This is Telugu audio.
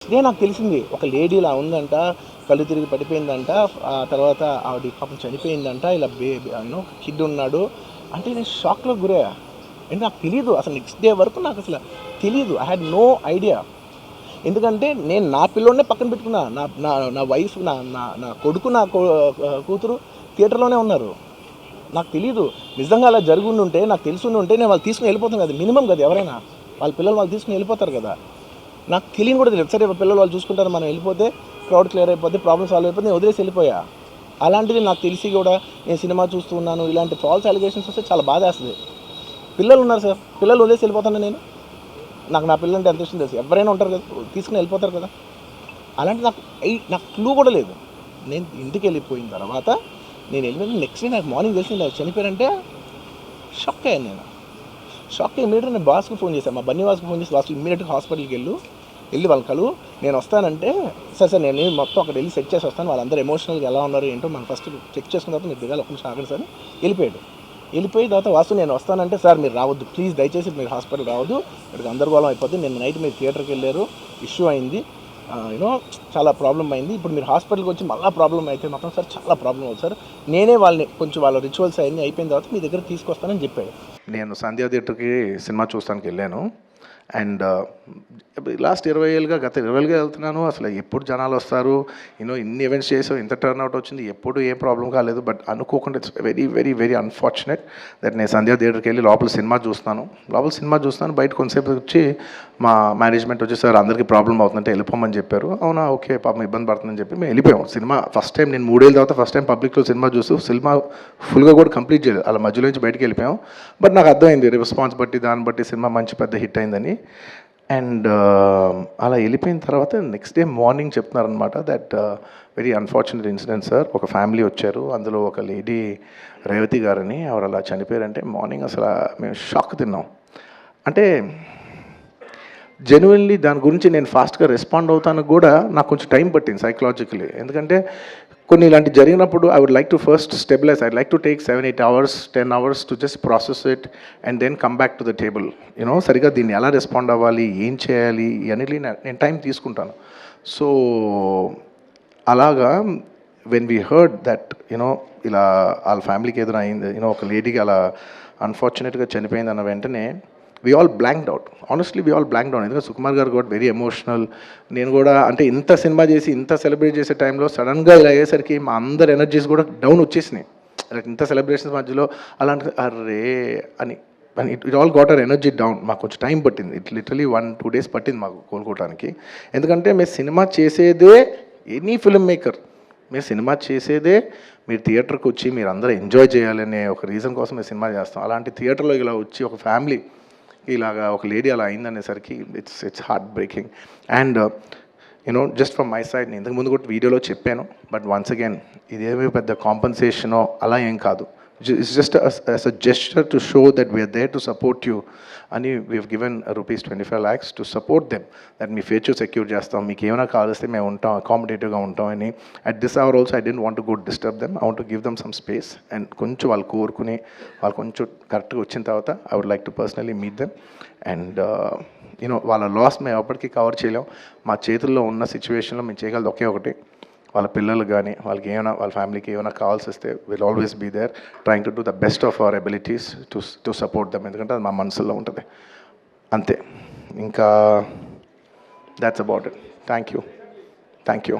నాకు తెలిసింది ఒక లేడీ ఇలా ఉందంట, కళ్ళు తిరిగి పడిపోయిందంట, ఆ తర్వాత ఆవిడ పాపం చనిపోయిందంట, ఇలా కిడ్ ఉన్నాడు అంటే నేను షాక్లో గురయ్యా. అంటే నాకు తెలీదు అసలు, నెక్స్ట్ డే వరకు నాకు అసలు తెలీదు. I had no idea. ఎందుకంటే నేను నా పిల్లోనే పక్కన పెట్టుకున్నా, నా నా నా వైఫ్, నా నా నా కొడుకు, నా కూతురు థియేటర్లోనే ఉన్నారు. నాకు తెలీదు. నిజంగా అలా జరుగుండి ఉంటే, నాకు తెలుసుండి ఉంటే నేను వాళ్ళు తీసుకుని వెళ్ళిపోతాను కదా, మినిమం కదా. ఎవరైనా వాళ్ళ పిల్లలు వాళ్ళు తీసుకుని వెళ్ళిపోతారు కదా. నాకు తెలియని కూడా తెలియదు. సరే పిల్లలు వాళ్ళు చూసుకుంటారు, మనం వెళ్ళిపోతే క్రౌడ్ క్లియర్ అయిపోతే, ప్రాబ్లమ్ సాల్వ్ అయిపోతే నేను వదిలేసి వెళ్ళిపోయా. అలాంటిది నాకు తెలిసి కూడా నేను సినిమా చూస్తూ ఉన్నాను, ఇలాంటి ఫాల్స్ అలిగేషన్స్ వస్తే చాలా బాధ వేస్తుంది. పిల్లలు ఉన్నారు సార్, పిల్లలు వదిలేసి వెళ్ళిపోతాను నేను. నాకు నా పిల్లలు అంటే ఎంత ఇష్టం తెలుసు. ఎవరైనా ఉంటారు కదా, తీసుకుని వెళ్ళిపోతారు కదా. అలాంటి నాకు క్లూ కూడా లేదు. నేను ఇంటికి వెళ్ళిపోయిన తర్వాత నేను వెళ్ళిపోయిన నెక్స్ట్ డే నాకు మార్నింగ్ తెలిసింది చనిపోయారంటే షాక్ అయ్యాను నేను. షాక్ అయ్యి ఇమీడియట్గా నేను బాస్కి ఫోన్ చేశాను, మా బన్నీ బాస్కి ఫోన్ చేసి, బాస్ ఇమీడియట్గా హాస్పిటల్కి వెళ్ళి వాళ్ళ కలువు, నేను వస్తానంటే సార్ నేను మొత్తం అక్కడ వెళ్ళి చెక్ చేసి వస్తాను, వాళ్ళందరూ ఎమోషనల్గా ఎలా ఉన్నారు ఏంటో మనం ఫస్ట్ చెక్ చేసుకున్న తర్వాత మీరు దిగాలి, ఒక నిమిషం ఆగండి సార్. వెళ్ళిపోయిన తర్వాత వాసు నేను వస్తానంటే, సార్ మీరు రావద్దు ప్లీజ్, దయచేసి మీరు హాస్పిటల్ రావద్దు, ఇక్కడ గందరగోళం అయిపోద్ది, నేను నైట్ మీరు థియేటర్కి వెళ్ళారు, ఇష్యూ అయింది, చాలా ప్రాబ్లం అయింది, ఇప్పుడు మీరు హాస్పిటల్కి వచ్చి మళ్ళీ ప్రాబ్లం అయితే మాత్రం సార్ చాలా ప్రాబ్లం అవుతుంది సార్, నేనే వాళ్ళని కొంచెం వాళ్ళ రిచువల్స్ అవన్నీ అయిపోయిన తర్వాత మీ దగ్గర తీసుకొస్తానని చెప్పాడు. నేను సంధ్యా థియేటర్కి సినిమా చూస్తానికి వెళ్ళాను. అండ్ లాస్ట్ 20 ఏళ్ళుగా, గత 20 ఏళ్ళుగా వెళ్తున్నాను. అసలు ఎప్పుడు జనాలు వస్తారు, ఇన్ని ఈవెంట్స్ చేసాం, ఇంత టర్న్అవుట్ వచ్చింది, ఎప్పుడు ఏం ప్రాబ్లం కాలేదు. బట్ అనుకోకుండా it's very very very unfortunate that నేను సంధ్యా థియేటర్కి వెళ్ళి లోపల సినిమా చూస్తాను. బయట కొంతసేపు వచ్చి మా మేనేజ్మెంట్ వచ్చి, సార్ అందరికీ ప్రాబ్లం అవుతుందంటే వెళ్ళిపోమని చెప్పారు. అవునా, ఓకే, పాపం ఇబ్బంది పడుతుందని చెప్పి మేము వెళ్ళిపోయాం. సినిమా ఫస్ట్ టైం నేను 3 ఏళ్ళ తర్వాత ఫస్ట్ టైం పబ్లిక్లో సినిమా చూస్తూ, సినిమా ఫుల్గా కూడా కంప్లీట్ చేయలేదు, అలా మధ్యలో నుంచి బయటకు వెళ్ళిపోయాం. బట్ నాకు అర్థమైంది రెస్పాన్స్ బట్టి, దాన్ని బట్టి సినిమా మంచి పెద్ద హిట్ అయిందని. అండ్ అలా వెళ్ళిపోయిన తర్వాత నెక్స్ట్ డే మార్నింగ్ చెప్తున్నారనమాట that very unfortunate incident sir, ఒక ఫ్యామిలీ వచ్చారు, అందులో ఒక లేడీ రేవతి గారని, ఆవిడ అలా చనిపోయారంటే మార్నింగ్ అసలు మేము షాక్ తిన్నాం. అంటే జెన్యున్లీ దాని గురించి నేను ఫాస్ట్గా రెస్పాండ్ అవుతాను కూడా నాకు కొంచెం టైం పట్టింది సైకలాజికలీ. ఎందుకంటే కొన్ని ఇలాంటి జరిగినప్పుడు I would like to first stabilise, I like to take 7-8 hours 10 hours to just process it and then come back to the table. సరిగా దీన్ని ఎలా రెస్పాండ్ అవ్వాలి, ఏం చేయాలి, ఇవన్నీ నేను టైం తీసుకుంటాను. సో అలాగా వెన్ వీ హర్డ్ దట్ ఇలా వాళ్ళ ఫ్యామిలీకి ఏదైనా అయింది, ఒక లేడీకి అలా అన్ఫార్చునేట్గా చనిపోయింది అన్న వెంటనే we all blanked out. Honestly, we all blanked out. ఎందుకంటే సుకుమార్ గారు కూడా వెరీ ఎమోషనల్. నేను కూడా అంటే ఇంత సినిమా చేసి ఇంత సెలబ్రేట్ చేసే టైంలో సడన్గా ఇలా అయ్యేసరికి మా అందరి ఎనర్జీస్ కూడా డౌన్ వచ్చేసినాయి. ఇంత సెలబ్రేషన్స్ మధ్యలో అలాంటి అర్రే అని it all got our energy down. మాకు కొంచెం టైం పట్టింది, ఇట్ లిటరలీ 1-2 days పట్టింది మాకు కోలుకోవడానికి. ఎందుకంటే మేము సినిమా చేసేదే, ఎనీ ఫిల్మ్ మేకర్ మీరు సినిమా చేసేదే మీరు థియేటర్కి వచ్చి మీరు అందరూ ఎంజాయ్ చేయాలనే ఒక రీజన్ కోసం మేము సినిమా చేస్తాం. అలాంటి థియేటర్లో ఇలా వచ్చి ఒక ఫ్యామిలీ ఇలాగా ఒక లేడీ అలా అయిందనేసరికి it's heart breaking. And just from my side, నేను ఇంతకుముందు కూడా వీడియోలో చెప్పాను, బట్ వన్స్ అగైన్ ఇదేమీ పెద్ద కాంపన్సేషనో అలా ఏం కాదు. It's just as a gesture to show that we are there to support you అని we have given rupees 25 lakhs to support them, that మీ ఫ్యూచర్ సెక్యూర్ చేస్తాం, మీకు ఏమైనా కావాల్స్తే మేము ఉంటాం, అకామిడేటివ్గా ఉంటాం అని. At this hour also I don't want to go disturb them, I want to give them some space. And కొంచెం వాళ్ళు కోరుకుని వాళ్ళు కొంచెం కరెక్ట్గా వచ్చిన తర్వాత I would like to personally meet them. And వాళ్ళ లాస్ మేము ఎప్పటికీ కవర్ చేయలేం. మా చేతుల్లో ఉన్న సిచ్యువేషన్లో మేము చేయగలదు ఒకే ఒకటి, వాళ్ళ పిల్లలు కానీ వాళ్ళకి ఏమైనా, వాళ్ళ ఫ్యామిలీకి ఏమైనా కావాల్సి వస్తే will always be there trying to do the best of our abilities to support them. ఎందుకంటే అది మా మనసులో ఉంటుంది అంతే. ఇంకా that's about it. Thank you.